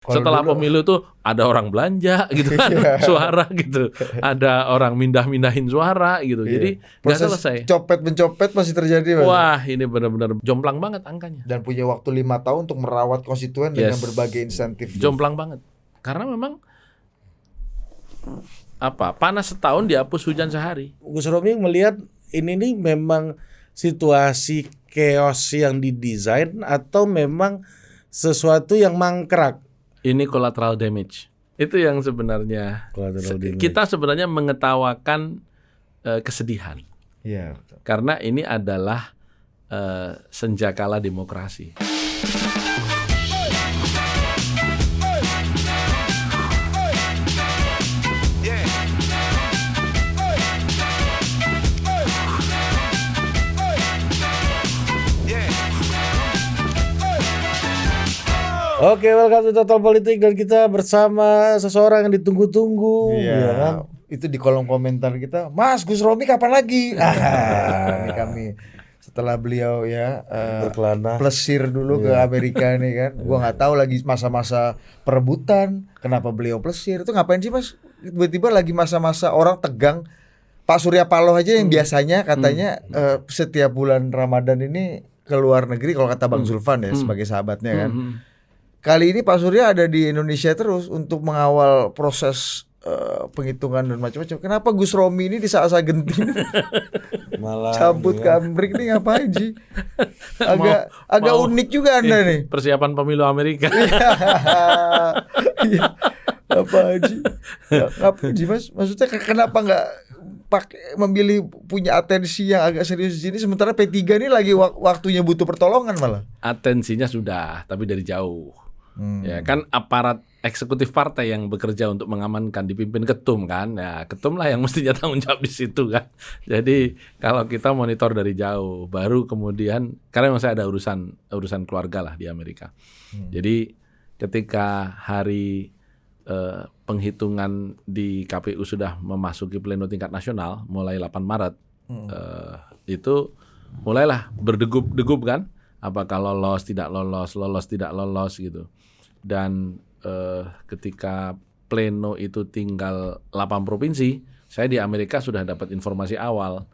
Kalau Setelah dulu pemilu tuh ada orang belanja gitu kan, suara gitu. Ada orang mindah-mindahin suara gitu. Jadi nggak proses selesai. copet mencopet masih terjadi, Mas. Wah, ini benar-benar jomplang banget angkanya. Dan punya waktu 5 tahun untuk merawat konstituen dengan berbagai insentif. Jomplang banget. Karena memang panas setahun dihapus hujan sehari. Gus Romi melihat ini nih memang situasi chaos yang didesain atau memang sesuatu yang mangkrak. Ini collateral damage. Itu yang sebenarnya kita sebenarnya mengetawakan kesedihan. Iya. Karena ini adalah senjakala demokrasi. Oke, welcome to Total Politik dan kita bersama seseorang yang ditunggu-tunggu. Iya. Ya kan? Itu di kolom komentar kita, Mas Gus Romi kapan lagi? Ini kami setelah beliau Berkelana. plesir dulu ke Amerika nih kan. Gua nggak tahu lagi masa-masa perebutan. Kenapa beliau plesir? Itu ngapain sih, Mas? Tiba-tiba lagi masa-masa orang tegang. Pak Surya Paloh aja yang biasanya katanya setiap bulan Ramadan ini ke luar negeri, kalau kata Bang Zulfan ya sebagai sahabatnya kan. Kali ini Pak Surya ada di Indonesia terus untuk mengawal proses penghitungan dan macam-macam. Kenapa Gus Romi ini di saat-saat genting Malah cabut ke Amerika ini ngapain sih? Agak unik juga Anda nih. Persiapan pemilu Amerika. Iya. Apa sih? Ngapain sih, Mas? Maksudnya kenapa nggak memilih punya atensi yang agak serius di sini, sementara P3 ini lagi waktunya butuh pertolongan malah. Atensinya sudah, tapi dari jauh. Ya kan aparat eksekutif partai yang bekerja untuk mengamankan dipimpin ketum kan. Ya, ketum lah yang mestinya tanggung jawab di situ kan. Jadi kalau kita monitor dari jauh, baru kemudian karena memang saya ada urusan keluarga lah di Amerika. Jadi ketika hari penghitungan di KPU sudah memasuki pleno tingkat nasional mulai 8 Maret itu mulailah berdegup-degup kan, apakah lolos tidak lolos gitu. Dan ketika pleno itu tinggal 8 provinsi, saya di Amerika sudah dapat informasi awal.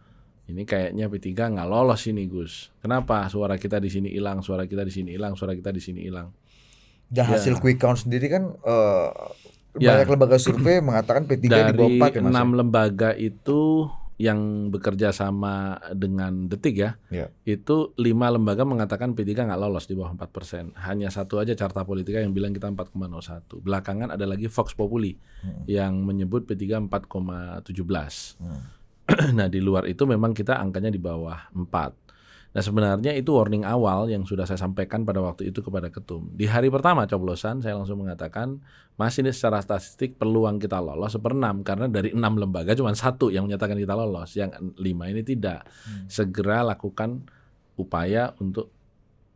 Ini kayaknya P3 nggak lolos ini, Gus. Kenapa? Suara kita di sini hilang, suara kita di sini hilang, suara kita di sini hilang. Dan hasil quick count sendiri kan banyak lembaga survei mengatakan P3 di bawah 4 ya, Mas. Dari 6 lembaga itu yang bekerja sama dengan Detik ya, itu 5 lembaga mengatakan P3 nggak lolos di bawah 4%. Hanya satu aja Carta Politika yang bilang kita 4,01. Belakangan ada lagi Vox Populi yang menyebut P3 4,17. Nah di luar itu memang kita angkanya di bawah 4. Nah sebenarnya itu warning awal yang sudah saya sampaikan pada waktu itu kepada ketum. Di hari pertama coblosan saya langsung mengatakan, Mas ini secara statistik peluang kita lolos 1/6 karena dari 6 lembaga cuma 1 yang menyatakan kita lolos, yang 5 ini tidak. Segera lakukan upaya untuk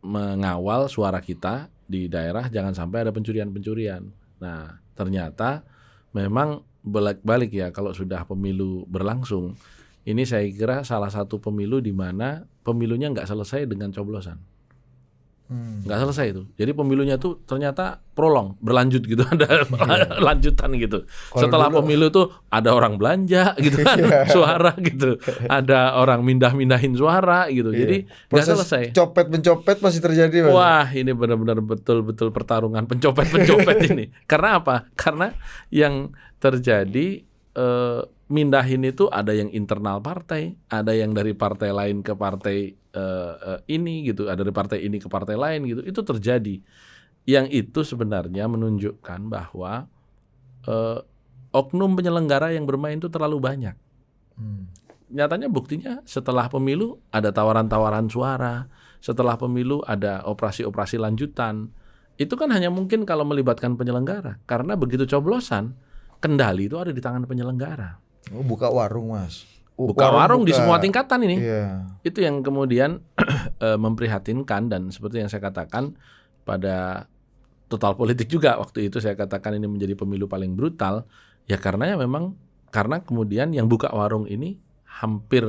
mengawal suara kita di daerah jangan sampai ada pencurian-pencurian. Nah ternyata memang balik ya kalau sudah pemilu berlangsung. Ini saya kira salah satu pemilu di mana pemilunya nggak selesai dengan coblosan, nggak selesai itu. Jadi pemilunya tuh ternyata prolong, berlanjut gitu, ada lanjutan gitu. Setelah pemilu tuh ada orang belanja gitu kan, suara gitu, ada orang mindahin suara gitu. Jadi nggak selesai. Copet mencopet masih terjadi, Mas. Wah ini benar-benar betul-betul pertarungan pencopet ini. Karena apa? Karena yang terjadi mindahin itu ada yang internal partai, ada yang dari partai lain ke partai ini gitu, ada dari partai ini ke partai lain gitu. Itu terjadi. Yang itu sebenarnya menunjukkan bahwa oknum penyelenggara yang bermain itu terlalu banyak. Nyatanya buktinya setelah pemilu ada tawaran-tawaran suara, setelah pemilu ada operasi-operasi lanjutan. Itu kan hanya mungkin kalau melibatkan penyelenggara, karena begitu coblosan kendali itu ada di tangan penyelenggara. Buka warung, Mas. Buka warung di semua tingkatan ini. Iya. Itu yang kemudian memprihatinkan, dan seperti yang saya katakan pada Total Politik juga waktu itu saya katakan ini menjadi pemilu paling brutal ya karena kemudian yang buka warung ini hampir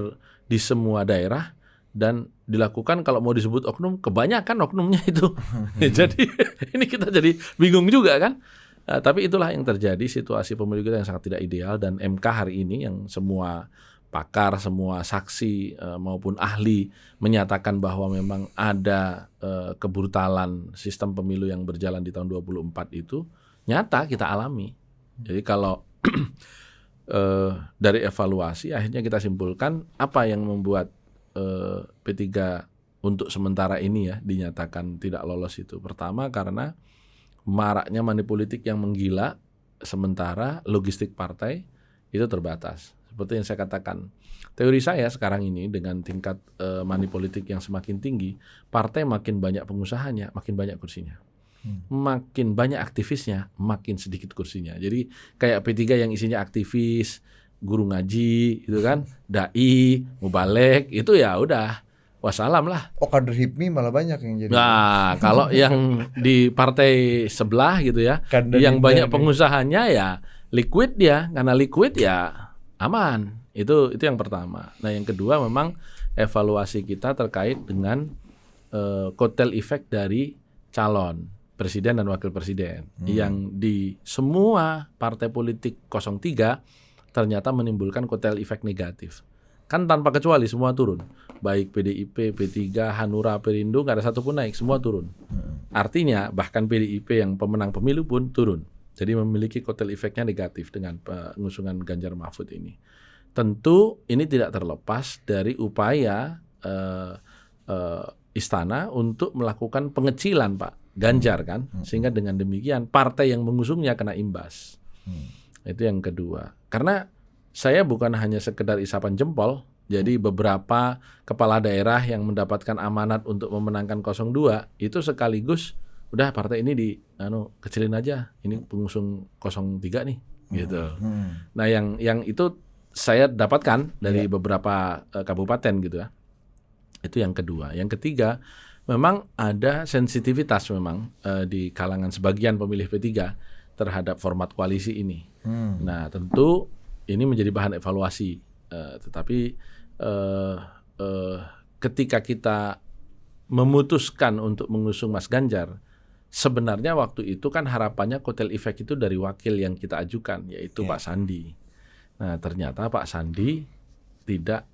di semua daerah dan dilakukan kalau mau disebut oknum, kebanyakan oknumnya itu. Jadi ini kita jadi bingung juga kan. Tapi itulah yang terjadi, situasi pemilu kita yang sangat tidak ideal, dan MK hari ini yang semua pakar, semua saksi maupun ahli menyatakan bahwa memang ada kebrutalan sistem pemilu yang berjalan di tahun 2024 itu nyata kita alami. Jadi kalau dari evaluasi akhirnya kita simpulkan apa yang membuat P3 untuk sementara ini ya dinyatakan tidak lolos itu. Pertama karena maraknya money politik yang menggila, sementara logistik partai itu terbatas. Seperti yang saya katakan, teori saya sekarang ini dengan tingkat money politik yang semakin tinggi, partai makin banyak pengusahanya, makin banyak kursinya. Makin banyak aktivisnya, makin sedikit kursinya. Jadi kayak P3 yang isinya aktivis, guru ngaji, itu kan, dai, mubalek, itu ya udah wassalam lah. Oh, kader HIPMI malah banyak yang jadi. Nah, kalau yang di partai sebelah gitu ya, Kader yang banyak Dinda pengusahanya ya liquid dia, karena liquid ya aman. Itu yang pertama. Nah, yang kedua memang evaluasi kita terkait dengan kotel efek dari calon presiden dan wakil presiden yang di semua partai politik 03 ternyata menimbulkan kotel efek negatif. Kan tanpa kecuali semua turun. Baik PDIP, P3, Hanura, Perindo, nggak ada satupun naik, semua turun. Artinya bahkan PDIP yang pemenang pemilu pun turun. Jadi memiliki kotel efeknya negatif dengan pengusungan Ganjar Mahfud ini. Tentu ini tidak terlepas dari upaya istana untuk melakukan pengecilan Pak Ganjar kan, sehingga dengan demikian partai yang mengusungnya kena imbas. Itu yang kedua. Karena saya bukan hanya sekedar isapan jempol. Jadi beberapa kepala daerah yang mendapatkan amanat untuk memenangkan 02 itu sekaligus udah partai ini kecilin aja. Ini pengusung 03 nih gitu. Nah, yang itu saya dapatkan dari beberapa kabupaten gitu ya. Itu yang kedua. Yang ketiga, memang ada sensitivitas memang di kalangan sebagian pemilih P3 terhadap format koalisi ini. Nah, tentu ini menjadi bahan evaluasi. Tetapi ketika kita memutuskan untuk mengusung Mas Ganjar, sebenarnya waktu itu kan harapannya kotel efek itu dari wakil yang kita ajukan, yaitu Pak Sandi. Nah, ternyata Pak Sandi tidak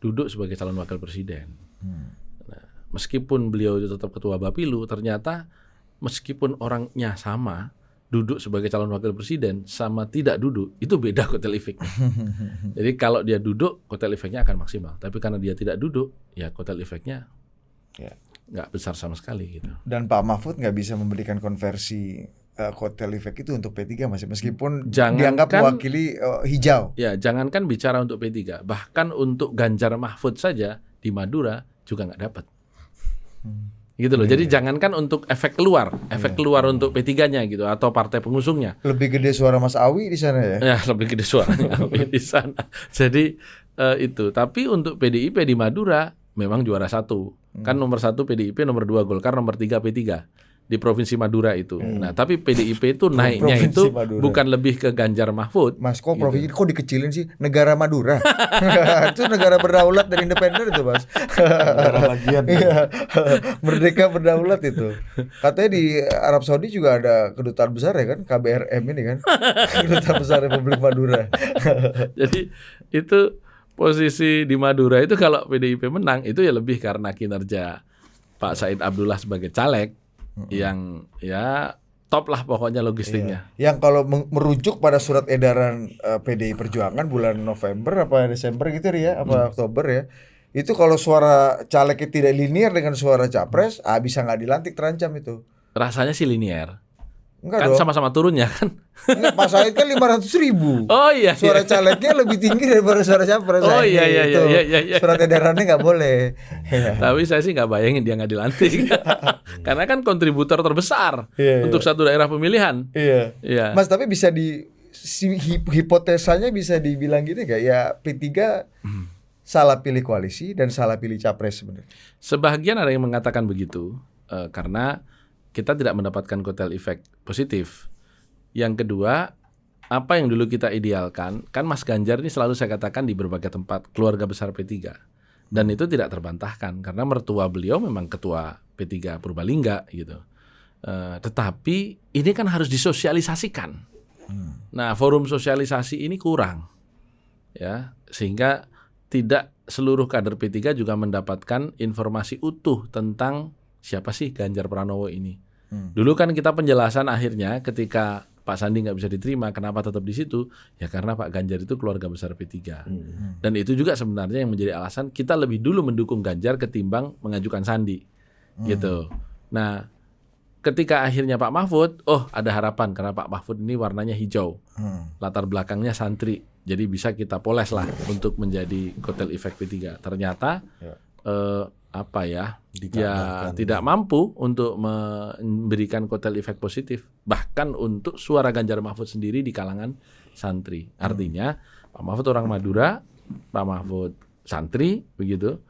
duduk sebagai calon wakil presiden. Nah, meskipun beliau itu tetap ketua Bapilu, ternyata meskipun orangnya sama, duduk sebagai calon wakil presiden sama tidak duduk, itu beda kotel efeknya. Jadi kalau dia duduk, kotel efeknya akan maksimal. Tapi karena dia tidak duduk, ya kotel efeknya nggak besar sama sekali gitu. Dan Pak Mahfud nggak bisa memberikan konversi kotel efek itu untuk P3 meskipun dianggap mewakili hijau. Ya, jangankan bicara untuk P3, bahkan untuk Ganjar Mahfud saja di Madura juga nggak dapat. Gitu loh. Jadi jangankan untuk efek keluar untuk P3-nya gitu atau partai pengusungnya. Lebih gede suara Mas Awi di sana ya? Ya, lebih gede suaranya Awi di sana. Jadi itu. Tapi untuk PDIP di Madura memang juara 1. Kan nomor 1 PDIP, nomor 2 Golkar, nomor 3 P3 di Provinsi Madura itu. Nah, tapi PDIP itu naiknya itu bukan lebih ke Ganjar Mahfud. Mas, kok provinsi kok dikecilin sih? Negara Madura. Itu negara berdaulat dan independen itu, Mas. Negara bagian. Merdeka berdaulat itu. Katanya di Arab Saudi juga ada kedutaan besar ya kan, KBRM ini kan. Kedutaan besar Republik Madura. Jadi itu posisi di Madura itu kalau PDIP menang itu ya lebih karena kinerja Pak Said Abdullah sebagai caleg. Yang ya top lah pokoknya logistiknya. Yang kalau merujuk pada surat edaran PDI Perjuangan bulan November apa Desember gitu ya, apa Oktober ya, itu kalau suara calegnya tidak linear dengan suara capres, bisa nggak dilantik, terancam itu. Rasanya sih linear. Enggak kan dong. Sama-sama turunnya kan. Enggak, Pak Said kan 500.000. Oh iya. Suara calegnya lebih tinggi daripada suara capres. Oh iya. Surat edarannya nggak boleh. Tapi saya sih nggak bayangin dia nggak dilantik. Karena kan kontributor terbesar untuk satu daerah pemilihan. Iya. Mas, tapi bisa hipotesanya bisa dibilang gitu nggak? Ya P3 salah pilih koalisi dan salah pilih capres sebenarnya. Sebagian ada yang mengatakan begitu karena kita tidak mendapatkan kotel efek positif. Yang kedua, apa yang dulu kita idealkan, kan Mas Ganjar ini selalu saya katakan di berbagai tempat keluarga besar P3. Dan itu tidak terbantahkan karena mertua beliau memang ketua P3 Purbalingga gitu. Tetapi ini kan harus disosialisasikan. Nah, forum sosialisasi ini kurang, ya, sehingga tidak seluruh kader P3 juga mendapatkan informasi utuh tentang siapa sih Ganjar Pranowo ini. Dulu kan kita penjelasan akhirnya ketika Pak Sandi nggak bisa diterima, kenapa tetap di situ? Ya karena Pak Ganjar itu keluarga besar P3. Dan itu juga sebenarnya yang menjadi alasan kita lebih dulu mendukung Ganjar ketimbang mengajukan Sandi, gitu. Nah, ketika akhirnya Pak Mahfud, ada harapan karena Pak Mahfud ini warnanya hijau, latar belakangnya santri, jadi bisa kita poles lah untuk menjadi kotel efek P3. Ternyata tidak mampu untuk memberikan kotel efek positif, bahkan untuk suara Ganjar Mahfud sendiri di kalangan santri. Artinya Pak Mahfud orang Madura, Pak Mahfud santri begitu,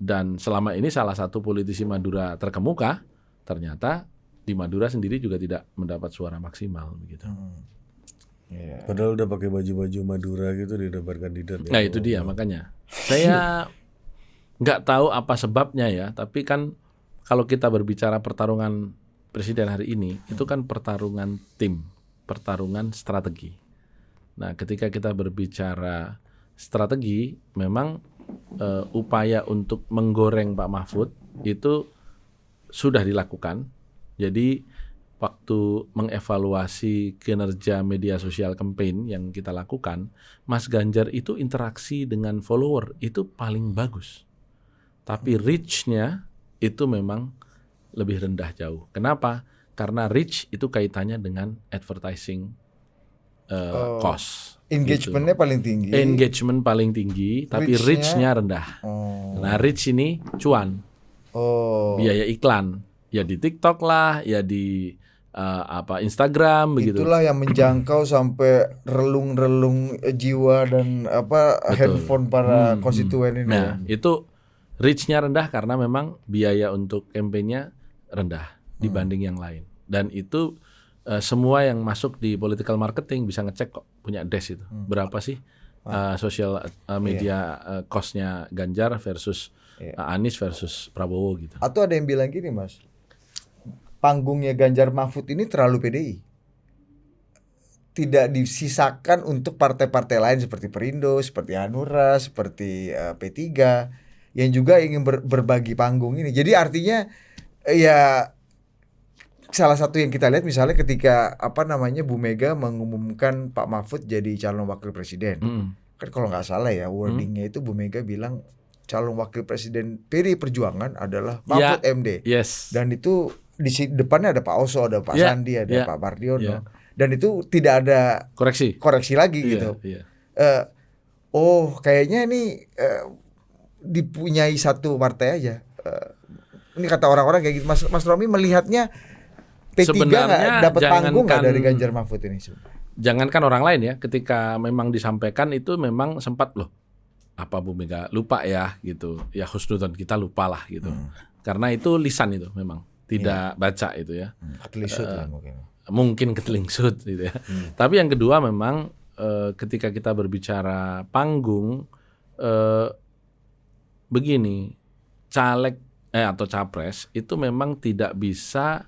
dan selama ini salah satu politisi Madura terkemuka, ternyata di Madura sendiri juga tidak mendapat suara maksimal begitu. Padahal udah pakai baju-baju Madura gitu di debat kandidat. Nah itu dia makanya saya nggak tahu apa sebabnya ya, tapi kan kalau kita berbicara pertarungan presiden hari ini, itu kan pertarungan tim, pertarungan strategi. Nah, ketika kita berbicara strategi, memang upaya untuk menggoreng Pak Mahfud itu sudah dilakukan. Jadi waktu mengevaluasi kinerja media sosial campaign yang kita lakukan, Mas Ganjar itu interaksi dengan follower itu paling bagus. Tapi reach-nya itu memang lebih rendah jauh. Kenapa? Karena reach itu kaitannya dengan advertising cost. Engagement-nya paling tinggi. Engagement paling tinggi, tapi reach-nya rendah. Nah, reach ini cuan. Biaya iklan. Ya di TikTok lah, ya di Instagram begitu. Itulah yang menjangkau sampai relung-relung jiwa dan handphone para konstituen ini. Nah, itu reach-nya rendah karena memang biaya untuk campaign-nya rendah dibanding yang lain. Dan itu semua yang masuk di political marketing bisa ngecek kok, punya desk itu. Berapa sih social media cost-nya Ganjar versus Anies versus Prabowo gitu. Atau ada yang bilang gini, Mas, panggungnya Ganjar Mahfud ini terlalu PDI. Tidak disisakan untuk partai-partai lain seperti Perindo, seperti Hanura, seperti P3 yang juga ingin berbagi panggung ini. Jadi artinya ya salah satu yang kita lihat misalnya ketika Bu Mega mengumumkan Pak Mahfud jadi calon wakil presiden. Kan kalau nggak salah ya wordingnya itu Bu Mega bilang calon wakil presiden PDI Perjuangan adalah Mahfud MD. Yes. Dan itu di depannya ada Pak Oso, ada Pak Sandi, ada Pak Mardiono. Dan itu tidak ada koreksi lagi gitu. Kayaknya ini dipunyai satu partai aja. Ini kata orang-orang kayak gitu. Mas Romi melihatnya P3 nggak dapat panggung nggak dari Ganjar Mahfud ini? Jangankan orang lain ya, ketika memang disampaikan itu memang sempat apa Bu Mega lupa ya gitu. Ya husnudzon kita lupa lah gitu. Karena itu lisan itu memang tidak baca itu ya. Ketelingsut lah mungkin. Mungkin ketelingsut gitu ya. Tapi yang kedua memang ketika kita berbicara panggung, begini, caleg atau capres itu memang tidak bisa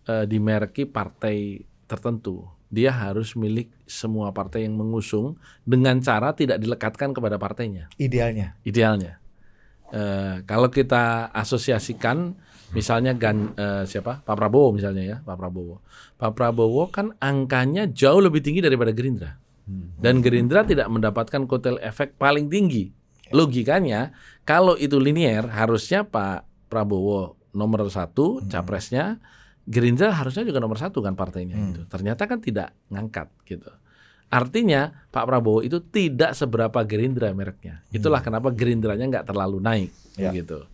dimerki partai tertentu. Dia harus milik semua partai yang mengusung dengan cara tidak dilekatkan kepada partainya. Idealnya. Kalau kita asosiasikan, misalnya Pak Prabowo misalnya ya, Pak Prabowo kan angkanya jauh lebih tinggi daripada Gerindra. Dan Gerindra tidak mendapatkan kotel efek paling tinggi. Logikanya kalau itu linear harusnya Pak Prabowo nomor 1 capresnya, Gerindra harusnya juga nomor 1 kan partainya gitu. Ternyata kan tidak ngangkat gitu. Artinya Pak Prabowo itu tidak seberapa Gerindra mereknya. Itulah kenapa Gerindranya nggak terlalu naik gitu.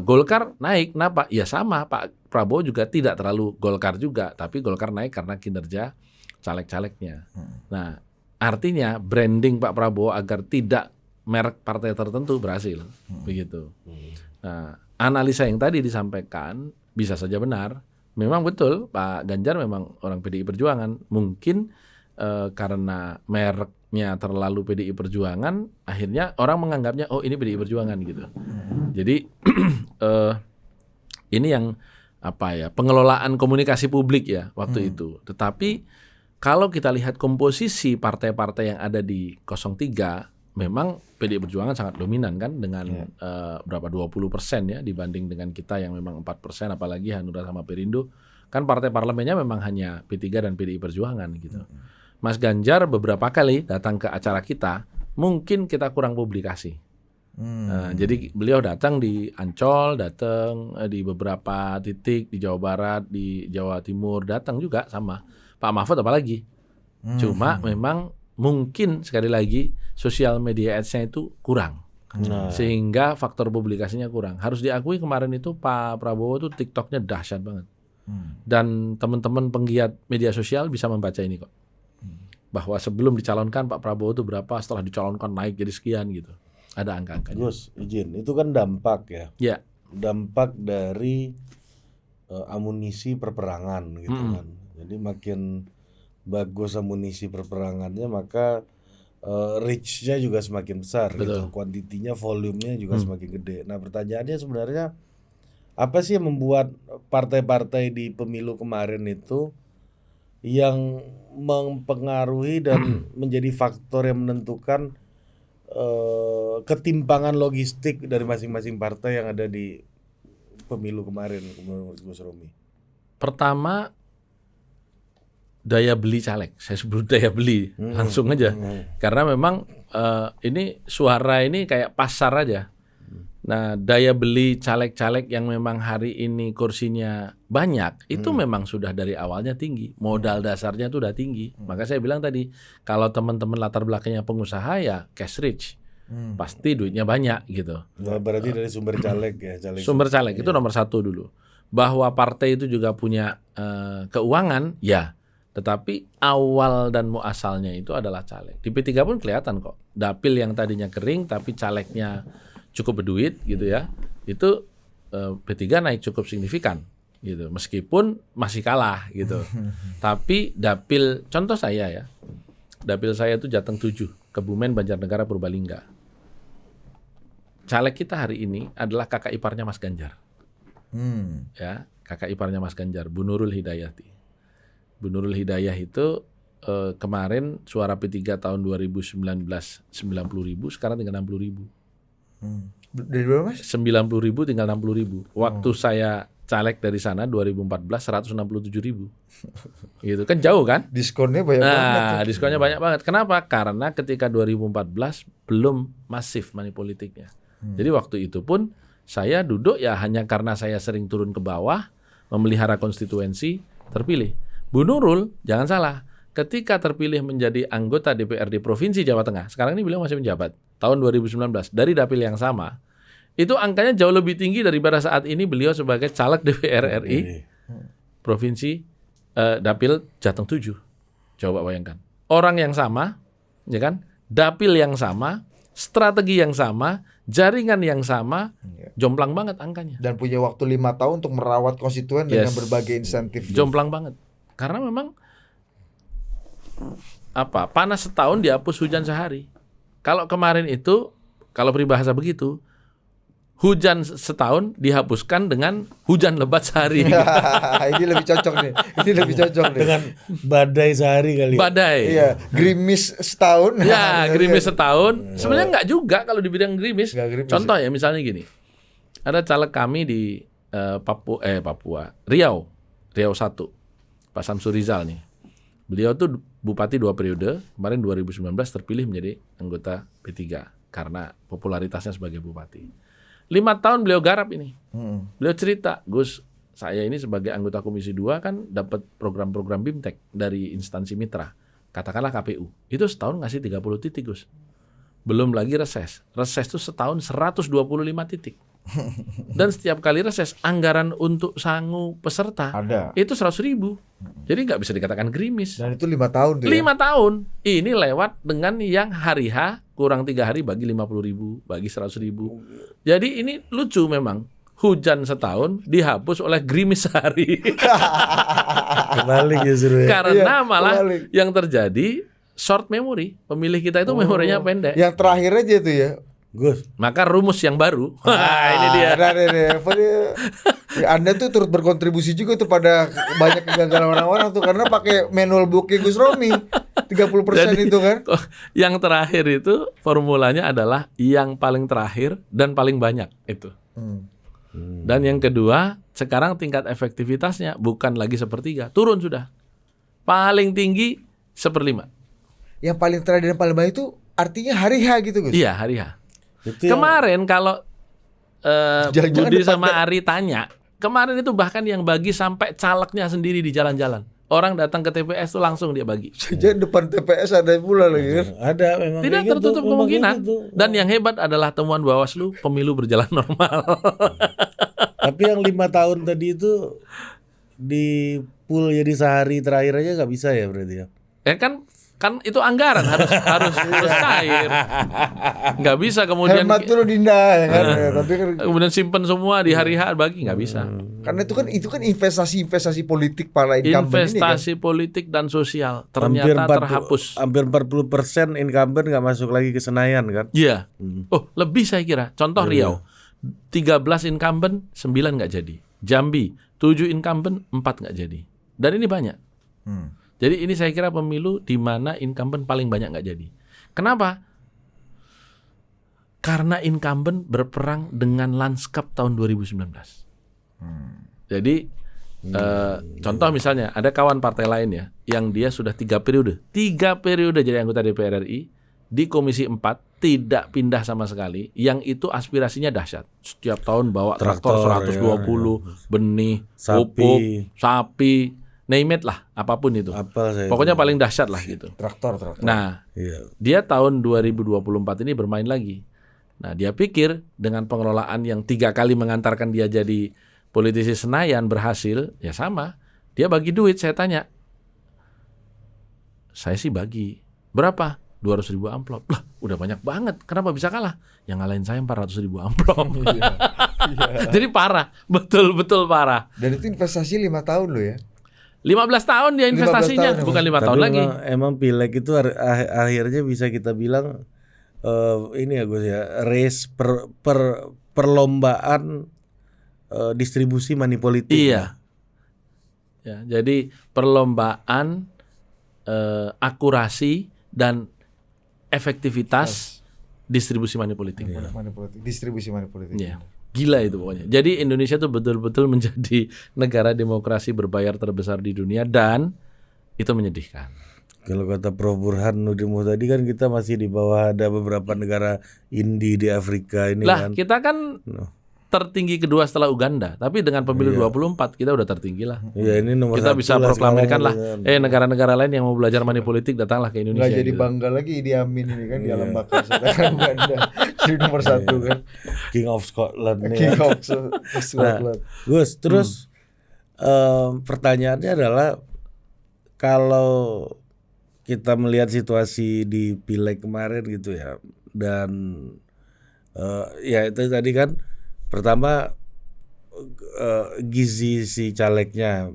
Golkar naik, kenapa? Ya sama, Pak Prabowo juga tidak terlalu Golkar juga, tapi Golkar naik karena kinerja caleg-calegnya. Nah, artinya branding Pak Prabowo agar tidak merek partai tertentu berhasil, begitu. Nah, analisa yang tadi disampaikan bisa saja benar. Memang betul Pak Ganjar memang orang PDI Perjuangan. Mungkin karena merek calegnya terlalu PDI Perjuangan, akhirnya orang menganggapnya oh ini PDI Perjuangan gitu. Jadi ini yang pengelolaan komunikasi publik ya waktu itu. Tetapi kalau kita lihat komposisi partai-partai yang ada di 03, memang PDI Perjuangan sangat dominan kan dengan berapa 20% ya dibanding dengan kita yang memang 4%, apalagi Hanura sama Perindo kan partai parlemennya memang hanya P3 dan PDI Perjuangan gitu. Mas Ganjar beberapa kali datang ke acara kita, mungkin kita kurang publikasi. Jadi beliau datang di Ancol, datang di beberapa titik di Jawa Barat, di Jawa Timur, datang juga sama Pak Mahfud apalagi. Cuma memang mungkin sekali lagi sosial media ads-nya itu kurang. Sehingga faktor publikasinya kurang. Harus diakui kemarin itu Pak Prabowo tuh TikToknya dahsyat banget. Dan teman-teman penggiat media sosial bisa membaca ini kok. Bahwa sebelum dicalonkan Pak Prabowo itu berapa, setelah dicalonkan naik jadi sekian gitu. Ada angka-angkanya. Gus, izin, itu kan dampak ya. Ya. Dampak dari amunisi perperangan gitu kan. Jadi makin bagus amunisi perperangannya, maka reach-nya juga semakin besar gitu. Kuantitinya, volumenya juga semakin gede. Nah, pertanyaannya sebenarnya apa sih yang membuat partai-partai di pemilu kemarin itu yang mempengaruhi dan menjadi faktor yang menentukan ketimpangan logistik dari masing-masing partai yang ada di pemilu kemarin, menurut Gus Romi? Pertama, daya beli caleg. Saya sebut daya beli langsung aja. Karena memang ini suara ini kayak pasar aja. Nah, daya beli caleg-caleg yang memang hari ini kursinya banyak, itu memang sudah dari awalnya tinggi. Modal dasarnya itu udah tinggi. Maka saya bilang tadi, kalau teman-teman latar belakangnya pengusaha ya cash rich. Pasti duitnya banyak gitu. Nah, berarti dari sumber caleg ya. Sumber caleg itu nomor satu dulu. Bahwa partai itu juga punya keuangan, ya. Tetapi awal dan muasalnya itu adalah caleg. Di P3 pun kelihatan kok. Dapil yang tadinya kering tapi calegnya cukup berduit gitu ya, itu P3 naik cukup signifikan gitu, meskipun masih kalah gitu. Tapi dapil, contoh saya ya, dapil saya itu Jateng 7, Kebumen, Banjarnegara, Purbalingga. Caleg kita hari ini adalah kakak iparnya Mas Ganjar. Ya, kakak iparnya Mas Ganjar, Bu Nurul Hidayati. Bu Nurul Hidayah itu kemarin suara P3 tahun 2019 90.000, sekarang tinggal 60.000. Dari berapa Mas? 90.000 tinggal 60.000. Waktu saya caleg dari sana 2014 167.000. Gitu kan jauh kan? Diskonnya banyak banget. Nah, diskonnya banyak banget. Kenapa? Karena ketika 2014 belum masif money politiknya. Jadi waktu itu pun saya duduk ya hanya karena saya sering turun ke bawah memelihara konstituensi, terpilih. Bu Nurul, jangan salah, ketika terpilih menjadi anggota DPRD Provinsi Jawa Tengah, sekarang ini beliau masih menjabat, tahun 2019, dari dapil yang sama, itu angkanya jauh lebih tinggi daripada saat ini beliau sebagai caleg DPR RI, Provinsi dapil Jateng 7. Coba bayangkan. Orang yang sama, ya kan? Dapil yang sama, strategi yang sama, jaringan yang sama, jomplang banget angkanya. Dan punya waktu 5 tahun untuk merawat konstituen dengan berbagai insentif. Jomplang banget. Karena memang panas setahun dihapus hujan sehari. Kalau kemarin itu, kalau peribahasa begitu, hujan setahun dihapuskan dengan hujan lebat sehari. Ini lebih cocok nih. Ini lebih cocok nih. Dengan badai sehari kali. Badai. Iya, gerimis setahun. Ya, gerimis setahun. Sebenarnya enggak juga kalau dibilang gerimis. Contoh ya, misalnya gini. Ada caleg kami di Papua, Riau 1. Pak Samsur Rizal nih. Beliau tuh bupati 2 periode, kemarin 2019 terpilih menjadi anggota P3 karena popularitasnya sebagai bupati. 5 tahun beliau garap ini. Beliau cerita, Gus, saya ini sebagai anggota Komisi 2 kan dapat program-program BIMTEK dari instansi mitra. Katakanlah KPU. Itu setahun ngasih 30 titik, Gus. Belum lagi reses. Reses itu setahun 125 titik. Dan setiap kali reses anggaran untuk sangu peserta ada. Itu 100.000. Jadi nggak bisa dikatakan gerimis. Dan itu 5 tahun tuh 5 tahun. Ini lewat dengan yang hari H kurang 3 hari bagi 50.000, bagi 100.000. Jadi ini lucu memang. Hujan setahun dihapus oleh gerimis sehari. Kebalik justru ya. Karena malah yang terjadi short memory. Pemilih kita itu memorinya pendek. Yang terakhir aja tuh ya. Gus, Maka rumus yang baru. Ini dia. Anda tuh turut berkontribusi juga tuh pada banyak kegagalan orang-orang tuh karena pakai manual booknya Gus Romi 30% Jadi, itu kan. Yang terakhir itu formulanya adalah yang paling terakhir dan paling banyak itu. Dan yang kedua, sekarang tingkat efektivitasnya bukan lagi 1/3, turun sudah. Paling tinggi 1/5. Yang paling terakhir dan paling banyak itu artinya hari H gitu Gus. Iya, hari H. itu yang- Kemarin kalau Jangan-jangan Budi depan sama Ari tanya, kemarin itu bahkan yang bagi sampai calegnya sendiri di jalan-jalan. Orang datang ke TPS tuh langsung dia bagi. Jadi depan TPS ada pula lagi kan. ada memang Tidak kayak gitu, tertutup memang kemungkinan. kayak gitu. Dan yang hebat adalah temuan Bawaslu, pemilu berjalan normal. Tapi yang 5 tahun tadi itu di pool jadi sehari terakhir aja nggak bisa ya berarti ya. Ya kan itu anggaran harus cair. Nggak bisa kemudian Hemat dulu Dinda ya kan. Ya, tapi kan kemudian simpen semua di hari H bagi, nggak bisa. karena itu kan investasi politik para incumbent ini kan. Investasi politik dan sosial ternyata terhapus. Hampir 40% incumbent nggak masuk lagi ke Senayan kan. Iya. Oh, lebih saya kira. Contoh Riau. 13 incumbent, 9 nggak jadi. Jambi, 7 incumbent, 4 nggak jadi. Dan ini banyak. Jadi ini saya kira pemilu di mana incumbent paling banyak nggak jadi. Kenapa? Karena incumbent berperang dengan lanskap tahun 2019. Jadi contoh misalnya ada kawan partai lain ya yang dia sudah 3 periode jadi anggota DPR RI di Komisi 4 tidak pindah sama sekali, yang itu aspirasinya dahsyat. Setiap tahun bawa traktor 120, benih, pupuk, sapi, name it lah, apapun itu. Pokoknya paling dahsyat lah gitu. Traktor. Nah, dia tahun 2024 ini bermain lagi. Nah, dia pikir dengan pengelolaan yang 3 kali mengantarkan dia jadi politisi Senayan berhasil, ya sama. Dia bagi duit, saya tanya. Saya sih bagi. Berapa? 200.000 amplop. Lah, udah banyak banget. Kenapa bisa kalah? Yang ngalahin saya 400.000 amplop. Jadi parah, betul-betul parah. Dan itu investasi 5 tahun loh ya. 15 tahun dia investasinya, 15 tahun, bukan 5 tahun lagi. Emang pileg itu akhirnya bisa kita bilang ini ya Gus ya, race perlombaan distribusi money politik. Iya. Ya, jadi perlombaan akurasi dan efektivitas distribusi money politik. Distribusi money politik. Iya. Gila itu pokoknya. Jadi Indonesia tuh betul-betul menjadi negara demokrasi berbayar terbesar di dunia dan itu menyedihkan. Kalau kata Prof. Burhanuddin tadi kan kita masih di bawah ada beberapa negara Indi di Afrika ini lah, kan. kita kan tertinggi kedua setelah Uganda, tapi dengan pemilu 24 kita udah tertinggi lah. Iya, ini nomor kita 1 bisa proklamirkan lah. Negara-negara lain yang mau belajar money politik datanglah ke Indonesia. Nggak jadi gitu. bangga lagi Idi Amin ini kan di alam bakar sekarang Uganda. Jadi nomor 1 kan. King of Scotland nih. King ya. of Scotland. Gus, terus pertanyaannya adalah kalau kita melihat situasi di pileg kemarin gitu ya, dan ya itu tadi kan pertama gizi si calegnya,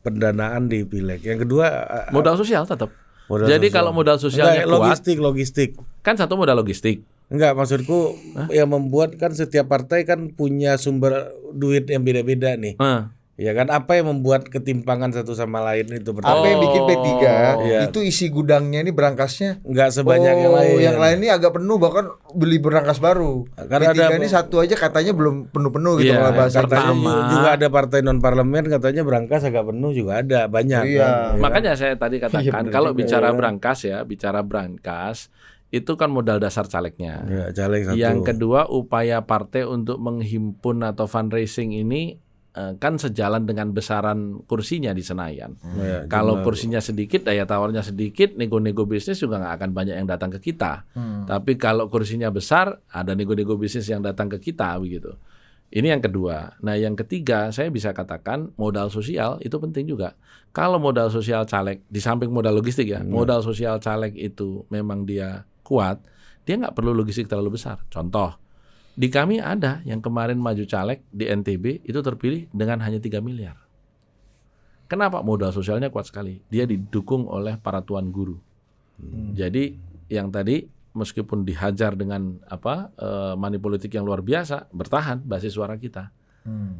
pendanaan di pileg. Yang kedua modal sosial tetap. Jadi kalau modal sosialnya kuat, logistik. Kan satu modal logistik. Enggak, maksudku yang membuat kan setiap partai kan punya sumber duit yang beda-beda nih. Ya kan, apa yang membuat ketimpangan satu sama lain itu pertama. Apa yang bikin P3 Iya. itu isi gudangnya ini berangkasnya Enggak sebanyak yang lain. Yang lain ini agak penuh, bahkan beli berangkas baru. Karena P3 ada ini satu aja katanya belum penuh-penuh gitu Iya, kalau bahasa Katanya Pertama. juga ada partai non parlemen katanya berangkas agak penuh juga ada banyak. Iya. kan? Makanya saya tadi katakan benar kalau juga, bicara ya. bicara berangkas itu kan modal dasar calegnya. Ya, caleg satu. Yang kedua, upaya partai untuk menghimpun atau fundraising ini kan sejalan dengan besaran kursinya di Senayan. Ya, Kalau jumlah- kursinya sedikit, daya tawarnya sedikit, nego-nego bisnis juga nggak akan banyak yang datang ke kita. Tapi kalau kursinya besar, ada nego-nego bisnis yang datang ke kita begitu. Ini yang kedua. Nah, yang ketiga, saya bisa katakan modal sosial itu penting juga. Kalau modal sosial caleg, di samping modal logistik ya, modal sosial caleg itu memang dia kuat, dia nggak perlu logistik terlalu besar. Contoh, di kami ada yang kemarin maju caleg di NTB itu terpilih dengan hanya 3 miliar. Kenapa? Modal sosialnya kuat sekali. Dia didukung oleh para tuan guru. Jadi yang tadi meskipun dihajar dengan money politik yang luar biasa, bertahan basis suara kita.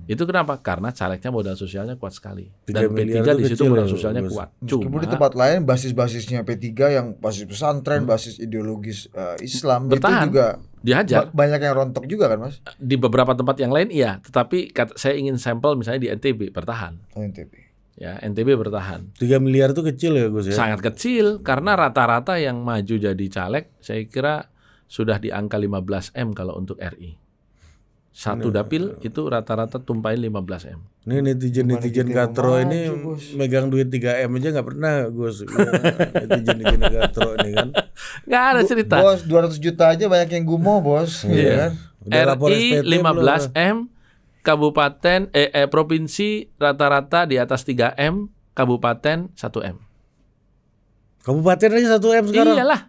Itu kenapa? Karena calegnya modal sosialnya kuat sekali. Dan P3 di situ modal sosialnya kuat. Meskipun di tempat lain basis-basisnya P3 yang basis pesantren, basis ideologis Islam bertahan, itu juga dihajar. Banyak yang rontok juga kan, Mas? Di beberapa tempat yang lain iya, tetapi saya ingin sampel misalnya di NTB bertahan. NTB. Ya, NTB bertahan. 3 miliar itu kecil ya Gus ya? Sangat kecil karena rata-rata yang maju jadi caleg saya kira sudah di angka 15 M kalau untuk RI. Satu dapil itu rata-rata tumpahin 15 M. Ini netizen Katro ini megang duit 3 M aja nggak pernah Gus. Netizen Katro ini kan. Nggak ada cerita. Bos 200 juta aja banyak yang gumoh bos. Iya. Udah lapor RI SPT 15 M, kabupaten provinsi rata-rata di atas 3 M, kabupaten 1 M. Kabupaten aja 1 M sekarang. Iyalah.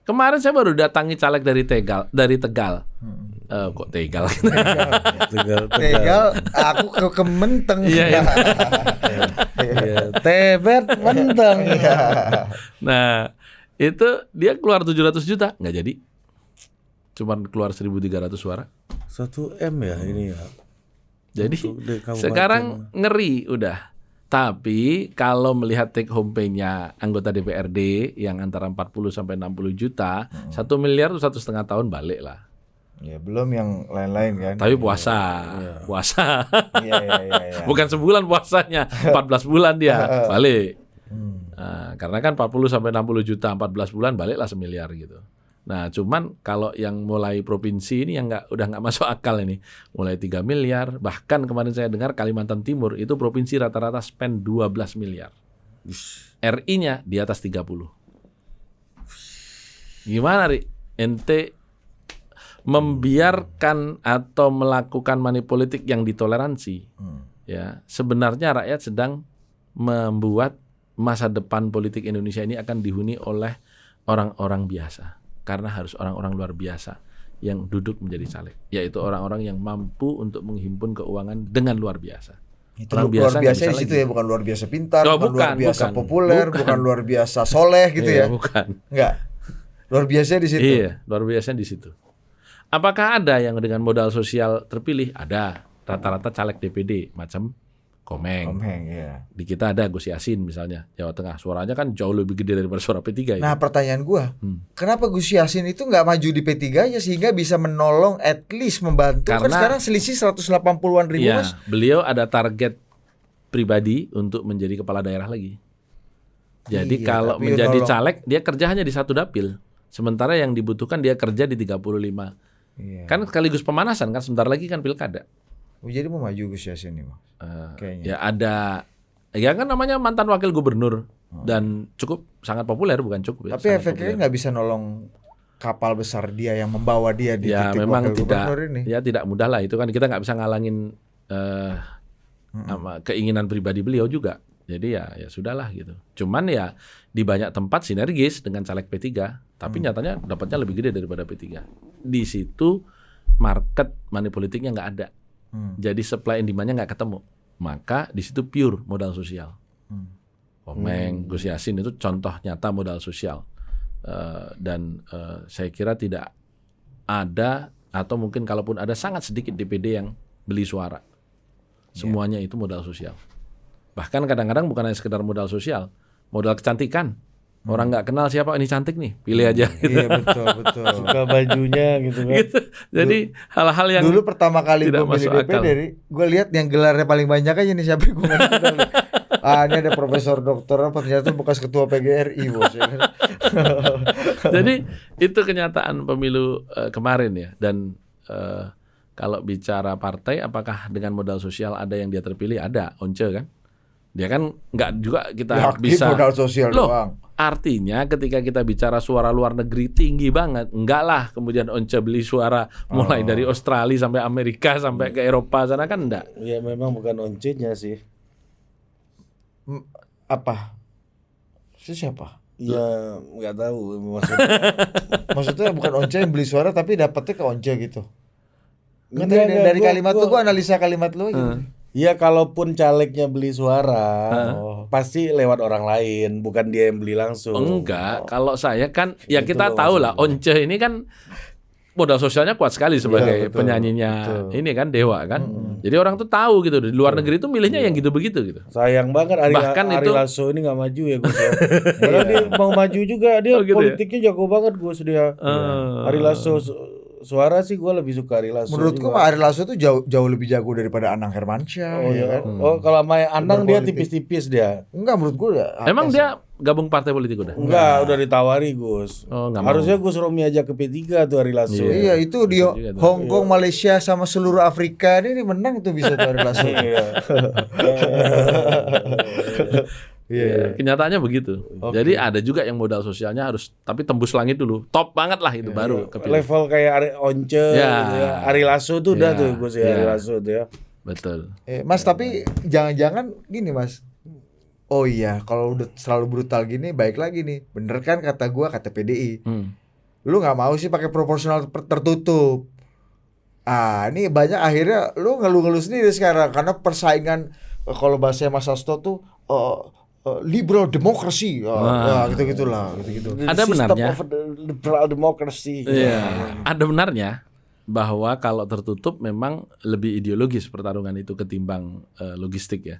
Kemarin saya baru datangi caleg dari Tegal. Kok Tegal? Tegal, aku ke Kementeng. Iya. Tebet Menteng. Nah, itu dia keluar 700 juta, nggak jadi. Cuman keluar 1.300 suara. 1 M ya ini ya. Jadi sekarang ngeri udah. Tapi kalau melihat take home pay-nya anggota DPRD yang antara 40 sampai 60 juta, 1 miliar tuh 1,5 tahun balik lah. Ya, belum yang lain-lain kan. Tapi puasa. Iya. Bukan sebulan puasanya, 14 bulan dia balik. Nah, karena kan 40 sampai 60 juta 14 bulan baliklah 1 miliar gitu. Nah, cuman kalau yang mulai provinsi ini yang udah nggak masuk akal ini, mulai 3 miliar, bahkan kemarin saya dengar Kalimantan Timur itu provinsi rata-rata spend 12 miliar. RI-nya di atas 30. Gimana, Ri? Ente membiarkan atau melakukan money politik yang ditoleransi. Ya, sebenarnya rakyat sedang membuat masa depan politik Indonesia ini akan dihuni oleh orang-orang biasa. Karena harus orang-orang luar biasa yang duduk menjadi caleg, yaitu orang-orang yang mampu untuk menghimpun keuangan dengan luar biasa. Itu orang luar biasa di situ ya, bukan luar biasa pintar, bukan luar biasa populer, bukan luar biasa soleh gitu ya. Bukan. Enggak. Luar biasa di situ. Iya, luar biasa di situ. Apakah ada yang dengan modal sosial terpilih? Ada. Rata-rata caleg DPD macam Komeng, ya. Di kita ada Gus Yassin misalnya, Jawa Tengah. Suaranya kan jauh lebih gede daripada suara P3 ya. Nah, pertanyaan gua, kenapa Gus Yassin itu nggak maju di P3 aja sehingga bisa menolong, at least membantu? Karena kan sekarang selisih 180-an ribu, Mas. Beliau ada target pribadi untuk menjadi kepala daerah lagi. Jadi kalau menjadi caleg, dia kerja hanya di 1 dapil. Sementara yang dibutuhkan dia kerja di 35. Iya. Kan sekaligus pemanasan kan, sebentar lagi kan pilkada. Jadi mau maju Gus Yassin nih, Mas? Kayaknya. Ya ada, ya kan namanya mantan wakil gubernur dan cukup sangat populer, bukan cukup ya. Tapi efeknya nggak bisa nolong kapal besar dia yang membawa dia di titik memang wakil gubernur ini. Ya tidak mudah lah itu kan, kita nggak bisa ngalangin keinginan pribadi beliau juga. Jadi ya sudahlah gitu. Cuman ya di banyak tempat sinergis dengan caleg P3, tapi nyatanya dapatnya lebih gede daripada P3. Di situ market money politiknya nggak ada. Jadi supply and demand-nya nggak ketemu, maka di situ pure modal sosial. Komeng, Gus Yassin itu contoh nyata modal sosial, dan saya kira tidak ada atau mungkin kalaupun ada sangat sedikit DPD yang beli suara. Semuanya itu modal sosial. Bahkan kadang-kadang bukan hanya sekedar modal sosial, modal kecantikan. Orang nggak kenal siapa ini cantik nih, pilih aja. Gitu. Iya betul. Suka bajunya gitu kan. Gitu. Jadi hal-hal yang dulu pertama kali gue milih DPD, gue lihat yang gelarnya paling banyak aja nih siapa gue nggak kenal. Ini ada profesor dokter apa, ternyata bekas ketua PGRI bos. Jadi itu kenyataan pemilu kemarin ya. Dan kalau bicara partai, apakah dengan modal sosial ada yang dia terpilih? Ada, Once kan. Dia kan nggak juga kita bisa modal sosial doang. Artinya ketika kita bicara suara luar negeri tinggi banget, enggak lah kemudian Once beli suara mulai dari Australia sampai Amerika sampai ke Eropa sana kan enggak. Ya memang bukan Once-nya sih. Apa? Siapa? Ya nggak tahu maksudnya bukan Once yang beli suara tapi dapetnya ke Once gitu. Dari kalimat lu, gua analisa kalimat lu gitu. Ya kalaupun calegnya beli suara, pasti lewat orang lain, bukan dia yang beli langsung. Enggak, kalau saya kan ya Itu kita loh tahu lah maksudnya. Once ini kan modal sosialnya kuat sekali sebagai betul, penyanyinya betul. ini kan Dewa kan. Jadi orang tuh tahu gitu di luar negeri tuh milihnya yang gitu-begitu gitu. Sayang banget Bahkan Ari itu- Lasso ini nggak maju ya Gus ya. Padahal dia mau maju juga, dia Oh, gitu ya? politiknya jago banget Gus dia. Ari Lasso suara sih gue lebih suka Ari Lasso. Menurutku juga. Pak Ari Lasso tuh jauh lebih jago daripada Anang Hermansyah. Oh ya ya. kan? Oh kalau sama Anang dia Berpolitik. tipis-tipis dia. Enggak, menurut gue Emang dia gabung partai politik udah? Enggak, udah ditawari Gus. Oh, nggak mau. Harusnya Gus Romi aja ke P3 tuh Ari Lasso. Iya, itu di Bisa juga tuh. Hong Kong, Malaysia sama seluruh Afrika ini menang tuh bisa tuh Ari Lasso. Iya. Iya. Kenyataannya begitu. Jadi ada juga yang modal sosialnya harus tapi tembus langit dulu. Top banget lah itu baru kepilih. Level kayak Once, Ya. gitu ya. Ari Lasso tuh udah Ya. tuh Gus ya, Ya. Ari Lasso tuh ya. Betul. Mas, tapi jangan-jangan gini Mas. Oh iya, kalau udah selalu brutal gini, baik lagi nih. Bener kan kata gua, kata PDI. Lu nggak mau sih pakai proporsional tertutup. Ini banyak akhirnya lu ngeluh-ngeluh sendiri sekarang karena persaingan kalau bahasa Mas Hasto tuh liberal demokrasi, gitu-gitulah, gitu-gitu. Ada System benarnya. of the liberal democracy. Iya. Ada benarnya bahwa kalau tertutup memang lebih ideologis pertarungan itu ketimbang logistik ya.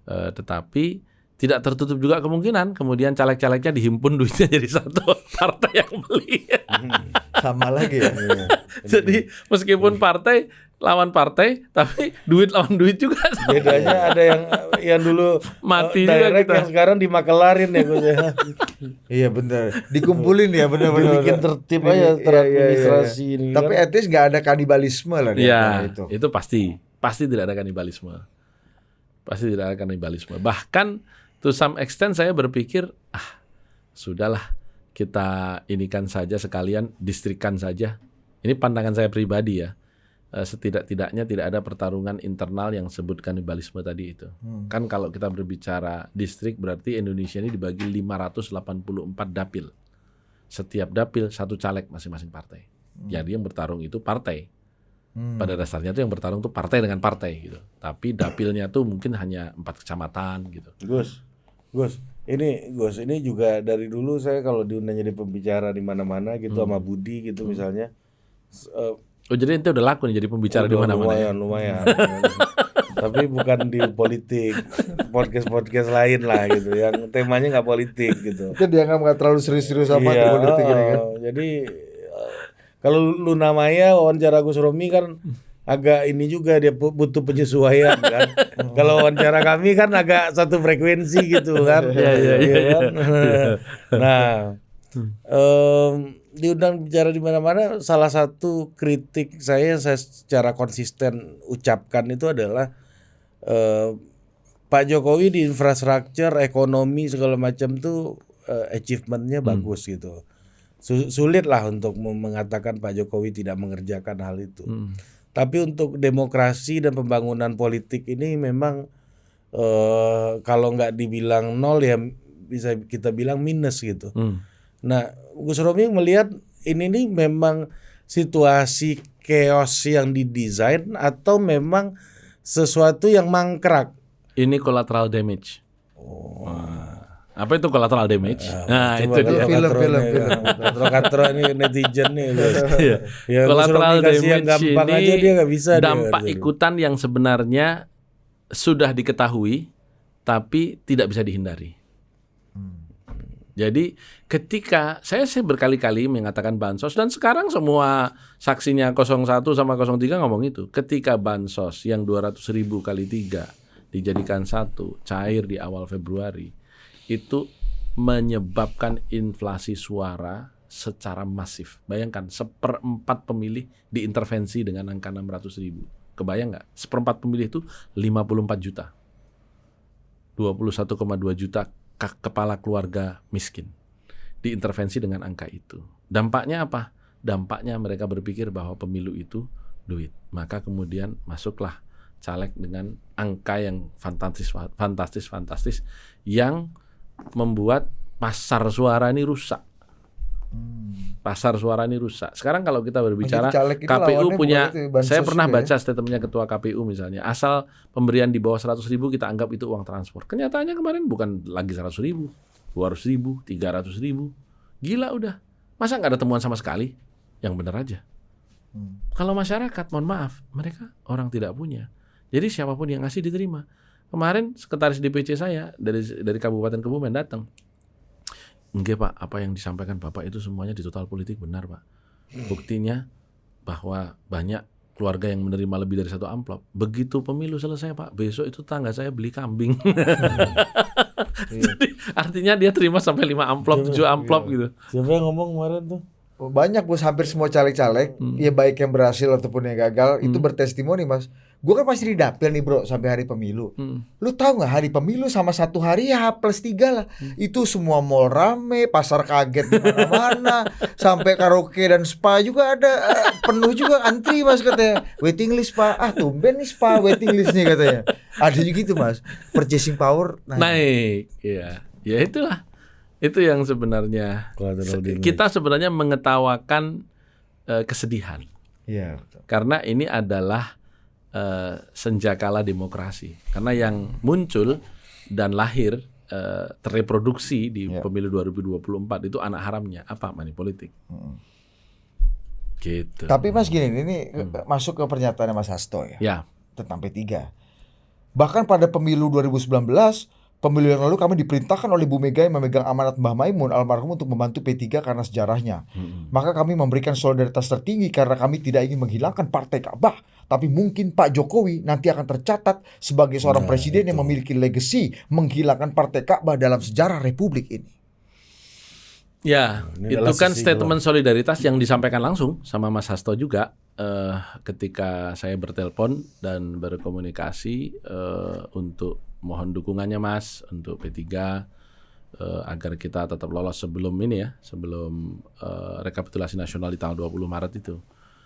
Tetapi tidak tertutup juga kemungkinan kemudian caleg-calegnya dihimpun duitnya jadi satu partai yang beli. Sama lagi ya. Jadi meskipun partai lawan partai tapi duit lawan duit juga. Bedanya ada yang dulu Mati juga direct kita. yang sekarang dimakelarin ya Gus ya. Iya bener, dikumpulin ya bener-bener. Dibikin tertib aja Iya, teradministrasi iya. ini Tapi kan. at least nggak ada kanibalisme lah di antara Iya, itu pasti tidak ada kanibalisme. Pasti tidak ada kanibalisme. Bahkan to some extent saya berpikir sudahlah kita inikan saja sekalian distrikkan saja. Ini pandangan saya pribadi ya. Setidak-tidaknya tidak ada pertarungan internal yang sebut kanibalisme tadi itu. Kan kalau kita berbicara distrik berarti Indonesia ini dibagi 584 dapil. Setiap dapil satu caleg masing-masing partai. Jadi yang bertarung itu partai. Pada dasarnya tuh yang bertarung tuh partai dengan partai gitu. Tapi dapilnya tuh mungkin hanya 4 kecamatan gitu. Gus, ini juga dari dulu saya kalau diundang jadi pembicara di mana-mana gitu sama Budi gitu misalnya. Oh jadi ente udah laku nih jadi pembicara di mana-mana ya? Lumayan. Tapi bukan di politik, podcast lain lah gitu, yang temanya nggak politik gitu. Itu dianggap nggak terlalu serius-serius sama Iya, tuh politik ini kan. Jadi kalau Luna Maya wawancara Gus Romi kan agak ini juga dia butuh penyesuaian kan. Kalau wawancara kami kan agak satu frekuensi gitu kan. Iya. Kan? Nah, diundang bicara di mana-mana, salah satu kritik saya secara konsisten ucapkan itu adalah Pak Jokowi di infrastruktur, ekonomi segala macam tuh achievementnya bagus gitu. Sulit lah untuk mengatakan Pak Jokowi tidak mengerjakan hal itu. Tapi untuk demokrasi dan pembangunan politik ini memang kalau nggak dibilang nol ya bisa kita bilang minus gitu. Nah, Gus Romi melihat ini nih memang situasi chaos yang didesain atau memang sesuatu yang mangkrak. Ini collateral damage. Apa itu collateral damage? Nah, itu Coba dia. film. Katro ini netizen nih. Gus. Ya, Gus Collateral Romi kasih yang damage gampang ini aja dia nggak bisa. dampak dia. ikutan yang sebenarnya sudah diketahui tapi tidak bisa dihindari. Jadi ketika saya berkali-kali mengatakan bansos dan sekarang semua saksinya 01 sama 03 ngomong itu. Ketika bansos yang 200.000 kali 3 dijadikan satu cair di awal Februari itu menyebabkan inflasi suara secara masif. Bayangkan 1/4 pemilih diintervensi dengan angka 600.000. Kebayang nggak? 1/4 pemilih itu 54 juta. 21,2 juta kepala keluarga miskin diintervensi dengan angka itu. Dampaknya apa? Dampaknya mereka berpikir bahwa pemilu itu duit. Maka kemudian masuklah caleg dengan angka yang fantastis yang membuat pasar suara ini rusak. Pasar suara ini rusak. Sekarang kalau kita berbicara Jadi caleg ini KPU lawannya punya, bukan itu, bansos saya pernah juga ya. baca statementnya ketua KPU misalnya, asal pemberian di bawah 100.000 kita anggap itu uang transport. Kenyataannya kemarin bukan lagi 100.000, 200.000, 300.000. Gila udah. Masa nggak ada temuan sama sekali? Yang benar aja. Kalau masyarakat, mohon maaf, mereka orang tidak punya. Jadi siapapun yang ngasih diterima. Kemarin sekretaris DPC saya dari Kabupaten Kebumen datang. Enggak Pak, apa yang disampaikan Bapak itu semuanya di total politik benar Pak. Buktinya bahwa banyak keluarga yang menerima lebih dari 1 amplop. Begitu pemilu selesai Pak, besok itu tetangga saya beli kambing. Jadi artinya dia terima sampai 5 amplop, 7 amplop gitu. Siapa yang ngomong kemarin tuh? Banyak Bos, hampir semua caleg-caleg, ya baik yang berhasil ataupun yang gagal, itu bertestimoni Mas. Gue kan masih di dapil nih bro sampai hari pemilu. Lu tahu nggak hari pemilu sama 1 hari ya H+3 lah. Itu semua mall rame, pasar kaget di mana-mana, sampai karaoke dan spa juga ada penuh juga antri Mas katanya. Waiting list Pak, tumben nih spa waiting list nih katanya. Ada juga gitu Mas. Purchasing power naik. Ya itulah. Itu yang sebenarnya kita sebenarnya mengetawakan kesedihan. Iya. Karena ini adalah senjakala demokrasi. Karena yang muncul dan lahir terreproduksi di pemilu 2024 itu anak haramnya apa? Money politik. Gitu. Tapi Mas gini, ini masuk ke pernyataannya Mas Hasto ya. Tentang P3. Bahkan pada pemilu 2019, pemilu yang lalu kami diperintahkan oleh Bu Mega yang memegang amanat Mbah Maimun almarhum untuk membantu P3 karena sejarahnya. Maka kami memberikan solidaritas tertinggi karena kami tidak ingin menghilangkan Partai Ka'bah. Tapi mungkin Pak Jokowi nanti akan tercatat sebagai seorang presiden yang memiliki legasi menghilangkan Partai Ka'bah dalam sejarah Republik ini. Ya, itu kan statement solidaritas yang disampaikan langsung sama Mas Hasto juga ketika saya bertelepon dan berkomunikasi untuk mohon dukungannya Mas untuk P3 agar kita tetap lolos sebelum ini ya, sebelum rekapitulasi nasional di tanggal 20 Maret itu.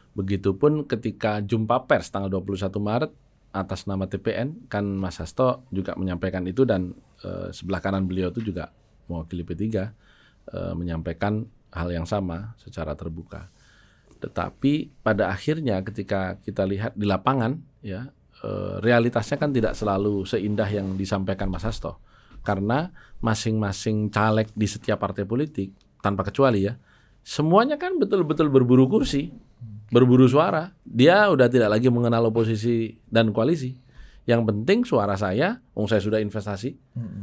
Begitupun ketika jumpa pers tanggal 21 Maret atas nama TPN, kan Mas Hasto juga menyampaikan itu dan sebelah kanan beliau itu juga mewakili P3 menyampaikan hal yang sama secara terbuka. Tetapi pada akhirnya ketika kita lihat di lapangan ya, realitasnya kan tidak selalu seindah yang disampaikan Mas Hasto. Karena masing-masing caleg di setiap partai politik tanpa kecuali ya, semuanya kan betul-betul berburu kursi, berburu suara. Dia udah tidak lagi mengenal oposisi dan koalisi. Yang penting suara saya, saya sudah investasi,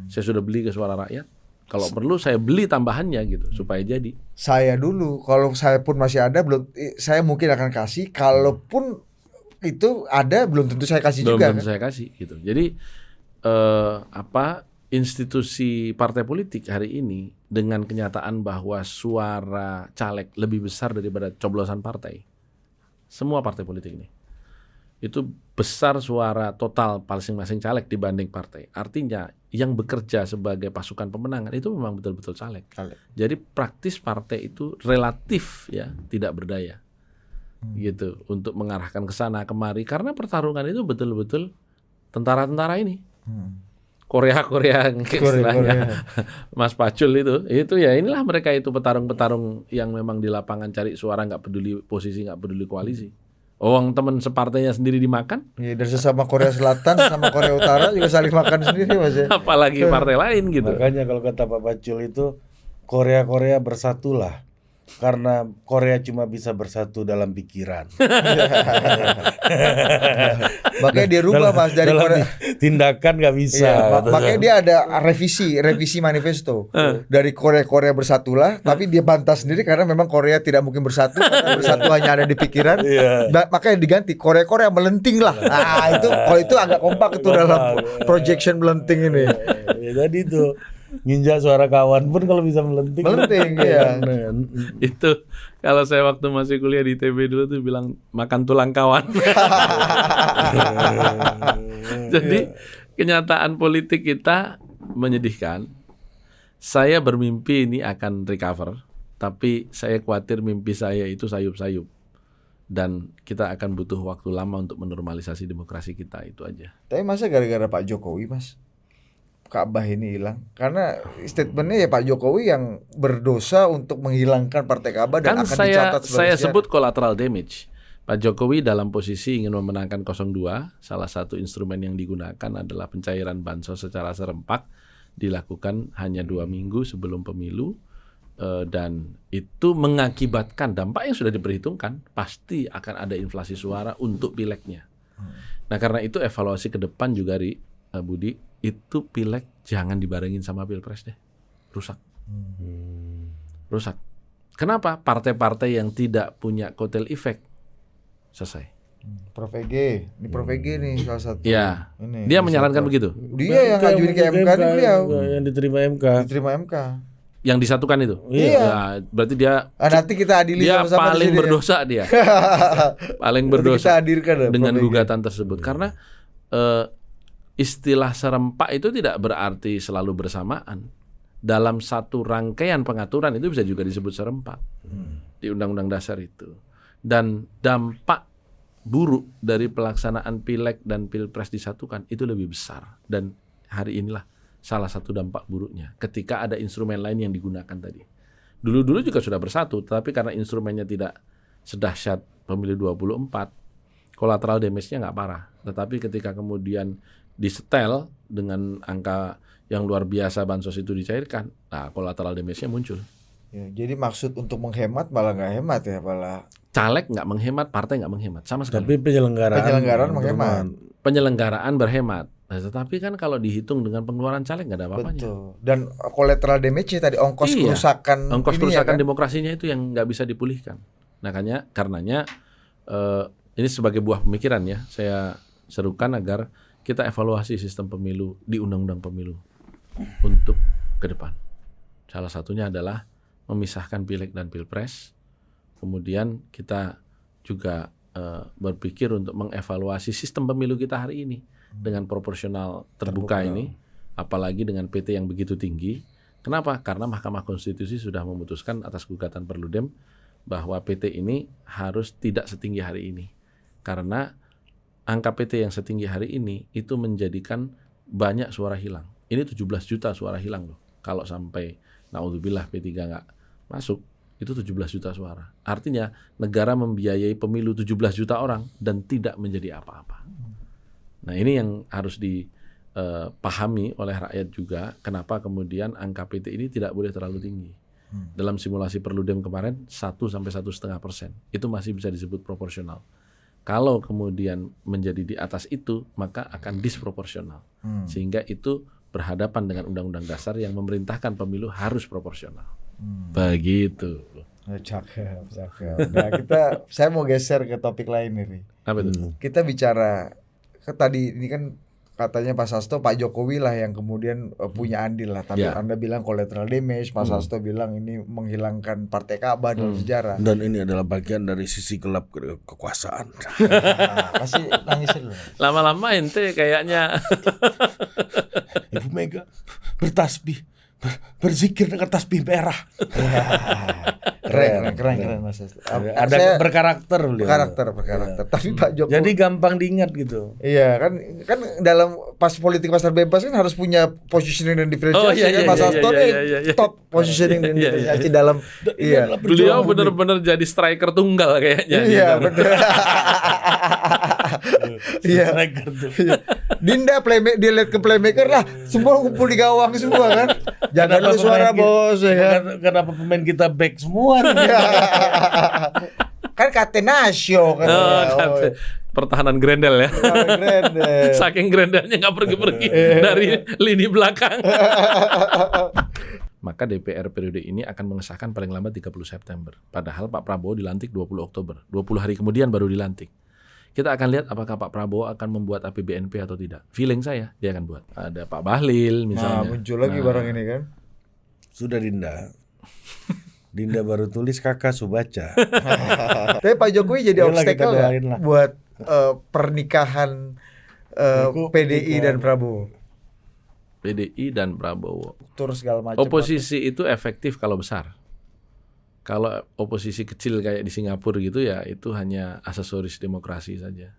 saya sudah beli ke suara rakyat. Kalau perlu saya beli tambahannya gitu supaya jadi. Saya dulu, kalau saya pun masih ada, belum, saya mungkin akan kasih. Kalaupun itu ada, belum tentu saya kasih juga. Belum tentu saya kasih gitu. Jadi institusi partai politik hari ini dengan kenyataan bahwa suara caleg lebih besar daripada coblosan partai. Semua partai politik ini itu besar suara total masing-masing caleg dibanding partai. Artinya yang bekerja sebagai pasukan pemenangan itu memang betul-betul caleg. Jadi praktis partai itu relatif ya tidak berdaya gitu untuk mengarahkan ke sana kemari karena pertarungan itu betul-betul tentara-tentara ini. Korea istilahnya Mas Pacul itu ya inilah mereka itu petarung-petarung yang memang di lapangan cari suara, nggak peduli posisi, nggak peduli koalisi. Teman separtainya sendiri dimakan. Iya, dan sesama Korea Selatan sama Korea Utara juga saling makan sendiri Mas ya. Apalagi partai lain gitu. Makanya kalau kata Pak Pacul itu Korea bersatulah. Karena Korea cuma bisa bersatu dalam pikiran. Makanya dia rubah Mas dari Korea. Tindakan nggak bisa. Makanya dia ada revisi manifesto. Dari Korea bersatulah, tapi dia bantah sendiri karena memang Korea tidak mungkin bersatu, karena bersatu hanya ada di pikiran. Makanya diganti Korea melenting lah. Nah itu kalau itu agak kompak itu dalam projection melenting ini. Tadi itu. Nginjak suara kawan pun kalau bisa melenting ya. Itu kalau saya waktu masih kuliah di ITB dulu tuh bilang makan tulang kawan. Jadi kenyataan politik kita menyedihkan. Saya bermimpi ini akan recover, tapi saya khawatir mimpi saya itu sayup-sayup. Dan kita akan butuh waktu lama untuk menormalisasi demokrasi kita, itu aja. Tapi masa gara-gara Pak Jokowi Mas? Ka'bah ini hilang? Karena statementnya ya Pak Jokowi yang berdosa untuk menghilangkan Partai Ka'bah dan Kan akan saya dicatat sebagai sejarah. sebut collateral damage. Pak Jokowi dalam posisi ingin memenangkan 02, salah satu instrumen yang digunakan adalah pencairan bansos secara serempak, dilakukan hanya 2 minggu sebelum pemilu, dan itu mengakibatkan dampak yang sudah diperhitungkan, pasti akan ada inflasi suara untuk pilegnya. Nah karena itu evaluasi ke depan juga Budi, itu pileg jangan dibarengin sama pilpres deh, rusak. Rusak. Kenapa? Partai-partai yang tidak punya kotel efek selesai. Prof EG, ini Prof EG nih salah satu. Ya, Ini, dia di menyarankan satu. begitu. Dia yang ngajuin ke MK nih beliau. Yang diterima MK. Diterima MK. Yang disatukan itu. Iya. Ya, berarti dia Nanti kita adili dia sama-sama paling di sini, berdosa dia. Paling Nanti berdosa kita hadirkan dah, dengan Prof EG. gugatan tersebut karena istilah serempak itu tidak berarti selalu bersamaan. Dalam satu rangkaian pengaturan itu bisa juga disebut serempak di Undang-Undang Dasar itu. Dan dampak buruk dari pelaksanaan pileg dan pilpres disatukan itu lebih besar. Dan hari inilah salah satu dampak buruknya ketika ada instrumen lain yang digunakan tadi. Dulu-dulu juga sudah bersatu, tapi karena instrumennya tidak sedahsyat pemilu 24, collateral damage-nya nggak parah. Tetapi ketika kemudian disetel dengan angka yang luar biasa bansos itu dicairkan, nah collateral damage-nya muncul. Ya, jadi maksud untuk menghemat malah nggak hemat ya, malah Caleg nggak menghemat, partai nggak menghemat sama sekali. Tapi penyelenggaraan menghemat. Penyelenggaraan berhemat. Nah, tetapi kan kalau dihitung dengan pengeluaran caleg nggak ada apa-apanya. betul. Dan collateral damage tadi ongkos Iya, kerusakan ongkos ini kerusakan ya kan? demokrasinya itu yang nggak bisa dipulihkan. Nah, karenanya ini sebagai buah pemikiran ya, saya serukan agar kita evaluasi sistem pemilu di Undang-Undang Pemilu untuk ke depan. Salah satunya adalah memisahkan pileg dan pilpres. Kemudian kita juga berpikir untuk mengevaluasi sistem pemilu kita hari ini dengan proporsional terbuka ini, apalagi dengan PT yang begitu tinggi. Kenapa? Karena Mahkamah Konstitusi sudah memutuskan atas gugatan Perludem bahwa PT ini harus tidak setinggi hari ini. Karena angka PT yang setinggi hari ini itu menjadikan banyak suara hilang. Ini 17 juta suara hilang loh. Kalau sampai naudzubillah P3 nggak masuk, itu 17 juta suara. Artinya negara membiayai pemilu 17 juta orang dan tidak menjadi apa-apa. Nah ini yang harus dipahami oleh rakyat juga, kenapa kemudian angka PT ini tidak boleh terlalu tinggi. Dalam simulasi Perludem kemarin 1-1,5% itu masih bisa disebut proporsional. Kalau kemudian menjadi di atas itu, maka akan disproporsional. Sehingga itu berhadapan dengan Undang-Undang Dasar yang memerintahkan pemilu harus proporsional. Begitu. Cakep. Nah, saya mau geser ke topik lain nih. Apa itu? Kita bicara tadi ini kan katanya Pak Sasto, Pak Jokowi lah yang kemudian punya andil lah. Tapi Ya. Anda bilang collateral damage, Pak Sasto bilang ini menghilangkan Partai Ka'bah dalam sejarah. Dan ini adalah bagian dari sisi gelap kekuasaan. Nah, pasti nangis dulu. Lama-lama ente kayaknya Ibu Mega bertasbih, berzikir dengan tasbih merah. Keren Mas Sasto. Ada Saya berkarakter beliau. berkarakter. Tapi Pak Jokowi Jadi gampang diingat gitu. iya kan dalam pas politik pasar bebas kan harus punya positioning dan diferensiasi Oh, iya, kan iya, Mas iya, Sasto iya, nih iya, iya. top positioning dan Iya, iya, diferensiasi dalam iya. beliau benar-benar jadi striker tunggal kayaknya. Iya gitu. benar. Iya. Iya. Dinda dia lihat ke playmaker lah, semua ngumpul di gawang semua kan. Jangan Kenapa lu suara pemain bos ya kan. Kenapa pemain kita back semua nih? Kan Catenaccio kan. Pertahanan Grendel ya. Keren deh. Saking Grendelnya nggak pergi-pergi dari lini belakang. Maka DPR periode ini akan mengesahkan paling lambat 30 September. Padahal Pak Prabowo dilantik 20 Oktober. 20 hari kemudian baru dilantik. Kita akan lihat apakah Pak Prabowo akan membuat APBNP atau tidak. Feeling saya dia akan buat. Ada Pak Bahlil Nah, misalnya. muncul lagi barang ini kan. Sudah Dinda. Dinda baru tulis kakak subaca. Tapi Pak Jokowi jadi Yalah, obstacle kita nggak doain lah. buat pernikahan PDI dan Prabowo. PDI dan Prabowo. Tur segala macam. Oposisi itu efektif kalau besar. Kalau oposisi kecil kayak di Singapura gitu ya itu hanya aksesoris demokrasi saja.